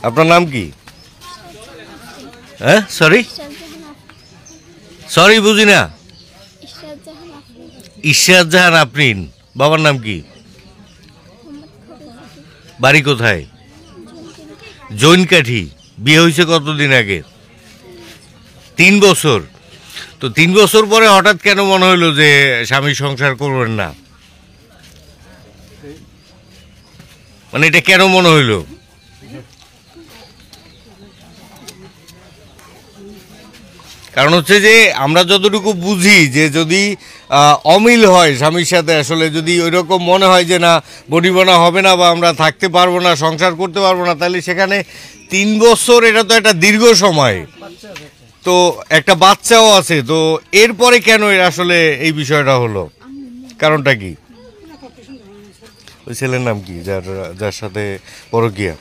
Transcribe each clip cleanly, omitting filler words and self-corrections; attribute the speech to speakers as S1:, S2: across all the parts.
S1: আপনার নাম কি? হ্যাঁ সরি সরি বুঝি না। ইশরাত জাহান আফরিন। বাবার নাম কি? বাড়ি কোথায়? জৈনকাঠি। বিয়ে হয়েছে কতদিন আগে? 3 বছর। তো 3 বছর পরে হঠাৎ কেন মনে হইলো যে স্বামী সংসার করবেন না? মানে এটা কেন মনে হইলো? কারণ হচ্ছে যে আমরা যতটুকু বুঝি যে যদি অমিল হয় স্বামীর সাথে, আসলে যদি ওইরকম মনে হয় যে না বনিবনা হবে না বা আমরা থাকতে পারবো না, সংসার করতে পারবো না, তাহলে সেখানে 3 বছর এটা তো একটা দীর্ঘ সময়, তো একটা বাচ্চাও আছে, তো এরপরে কেন আসলে এই বিষয়টা হলো, কারণটা কি? ওই ছেলের নাম কি যার সাথে পরকীয়া?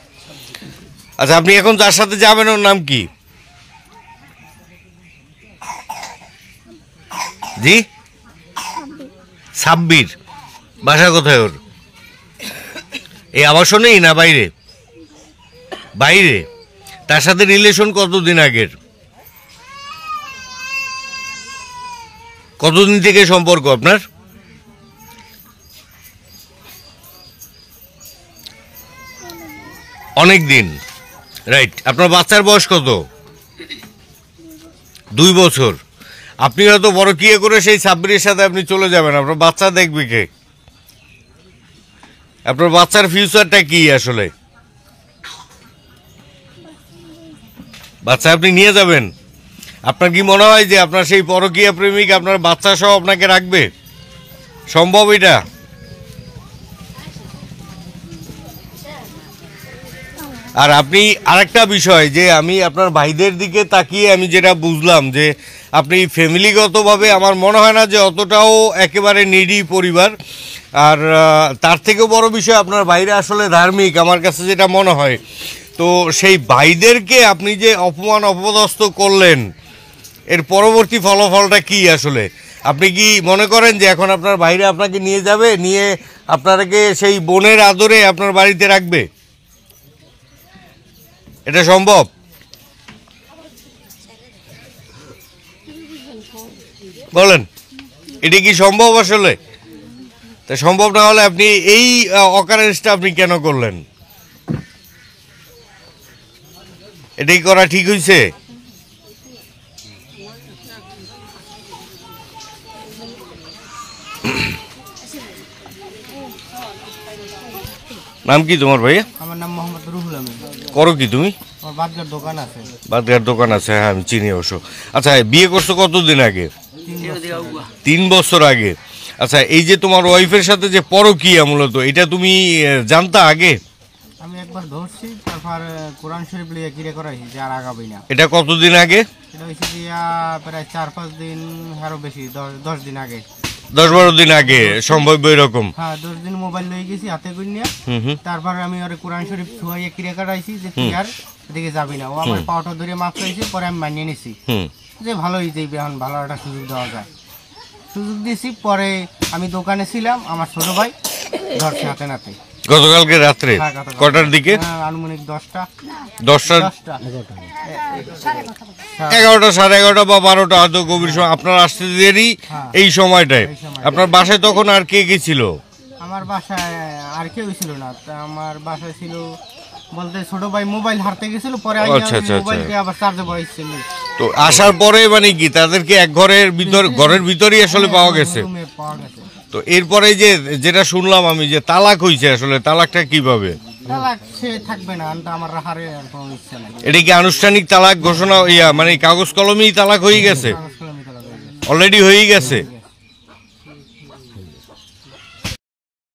S1: আচ্ছা আপনি এখন যার সাথে যাবেন ওর নাম কি? জি সাব্বির। বাসা কোথায় ওর? এই আবাসনেই না বাইরে? বাইরে। তার সাথে রিলেশন কতদিন আগের? কতদিন থেকে সম্পর্ক আপনার? অনেক দিন, রাইট। আপনার বাচ্চার বয়স কত? 2 বছর। আপনি হয়তো বড় কিয়ে করে সেই সাব্বিরের সাথে আপনি চলে যাবেন, আপনার বাচ্চা দেখবে কে? আপনার বাচ্চার ফিউচারটা কি আসলে? বাচ্চা আপনি নিয়ে যাবেন? আপনার কি মনে হয় যে আপনার সেই পরকীয়া প্রেমিক আপনার বাচ্চা সহ আপনাকে রাখবে? সম্ভব এটা? আর আপনি আরেকটা বিষয় যে আমি আপনার ভাইদের দিকে তাকিয়ে আমি যেটা বুঝলাম যে আপনি ফ্যামিলিগতভাবে আমার মনে হয় না যে অতটাও একেবারে নিডি পরিবার। আর তার থেকেও বড় বিষয় আপনার ভাইরা আসলে ধার্মিক আমার কাছে যেটা মনে হয়। তো সেই ভাইদেরকে আপনি যে অপমান অপদস্থ করলেন, এর পরবর্তী ফলাফলটা কি আসলে? আপনি কি মনে করেন যে এখন আপনার ভাইরা আপনাকে নিয়ে যাবে, নিয়ে আপনাকে সেই বোনের আদরে আপনার বাড়িতে রাখবে? এটা সম্ভব? বলেন এটা কি সম্ভব আসলে? তা সম্ভব না হলে আপনি এই অকারেন্সটা আপনি কেন করলেন? এটাই করা ঠিক হয়েছে? নাম কি তোমার ভাইয়া?
S2: আমার নাম মোহাম্মদ রুহুল আমিন।
S1: করো কি তুমি?
S2: আমার বাদগার দোকান আছে।
S1: বাদগার দোকান আছে, হ্যাঁ আমি চিনি অবশ্য। আচ্ছা বিয়ে করছো কতদিন আগে? 3 বছর আগে। আচ্ছা এই যে তোমার ওয়াইফের সাথে যে পরকীয়া মূলত এটা তুমি জানতা আগে?
S2: আমি একবার ধরছি, তারপর কোরআন শরীফ লিয়ে কিরে করাইছি যে আর আগাবই না।
S1: এটা কতদিন আগে?
S2: এটা হয়েছে দিয়া প্রায় 4-5 দিন, আরো বেশি, 10 দিন আগে।
S1: 10-12 দিন আগে সম্ভব এরকম?
S2: হ্যাঁ 10 দিন মোবাইল লয়ে গেছি হাতে করে নিয়ে। তারপর আমি ওর কোরআন শরীফ ছুঁয়ে কিরে করাইছি যে তুই আর এদিকে যাবি না। ও আমার পাওটা ধরে মাপ চাইছে, পরে আমি মানিয়ে নিছি যে ভালোই যাইবে, এখন ভালো একটা সুযোগ দেওয়া যায়। সুযোগ দিয়েছি, পরে আমি দোকানে ছিলাম, আমার ছোট ভাই ধরছে হাতে নাতে।
S1: গতকালকে রাত্রে কটার দিকে?
S2: আনুমানিক 10টা
S1: 11টা 11:30 বা 12টা হয়তো গভীর সময় আপনার আসতে দেরি। এই সময়টায় আপনার বাসায় তখন আর কে কে ছিল?
S2: আমার বাসায় আর কেউ ছিল না। আমার বাসায় ছিল বলতে ছোট ভাই মোবাইল হারতে গেছিল, পরে মোবাইলকে আবার চার্জে বসাইছিল।
S1: তো আসার পরে মানে কি তাদেরকে এক ঘরের ভিতরেই আসলে পাওয়া গেছে? তো এরপরে যে যেটা শুনলাম আমি যে তালাক হয়েছে, আসলে তালাকটা কিভাবে?
S2: তালাক সে থাকবে না, আমার রাখারে কোনো ইচ্ছা নাই।
S1: এটা কি আনুষ্ঠানিক তালাক ঘোষণা মানে কাগজ কলমেই তালাক হয়ে গেছে? অলরেডি হয়ে গেছে।